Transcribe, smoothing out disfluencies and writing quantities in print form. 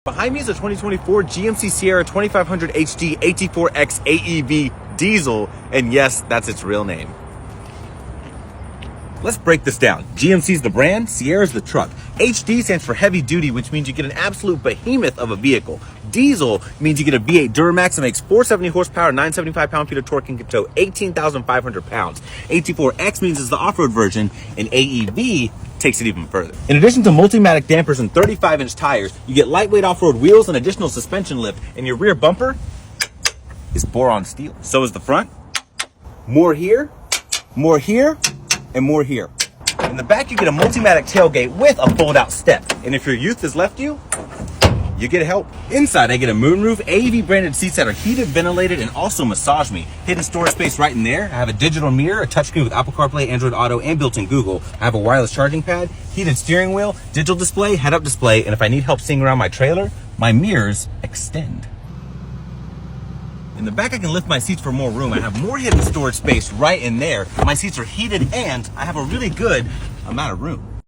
Behind me is a 2024 GMC Sierra 2500 HD AT4X AEV Diesel, and yes, that's its real name. Let's break this down. GMC's the brand, Sierra's the truck. HD stands for heavy duty, which means you get an absolute behemoth of a vehicle. Diesel means you get a V8 Duramax that makes 470 horsepower, 975 pound-feet of torque, and can tow 18,500 pounds. AT4X means it's the off-road version, and AEV takes it even further. In addition to multi-matic dampers and 35-inch tires, you get lightweight off-road wheels and additional suspension lift, and your rear bumper is boron steel. So is the front. More here, and more here. In the back, you get a multi-matic tailgate with a fold-out step. And if your youth has left you, you get help. Inside, I get a moonroof, AEV branded seats that are heated, ventilated, and also massage me. Hidden storage space right in there. I have a digital mirror, a touchscreen with Apple CarPlay, Android Auto, and built-in Google. I have a wireless charging pad, heated steering wheel, digital display, head-up display, and if I need help seeing around my trailer, my mirrors extend. In the back, I can lift my seats for more room. I have more hidden storage space right in there. My seats are heated, and I have a really good amount of room.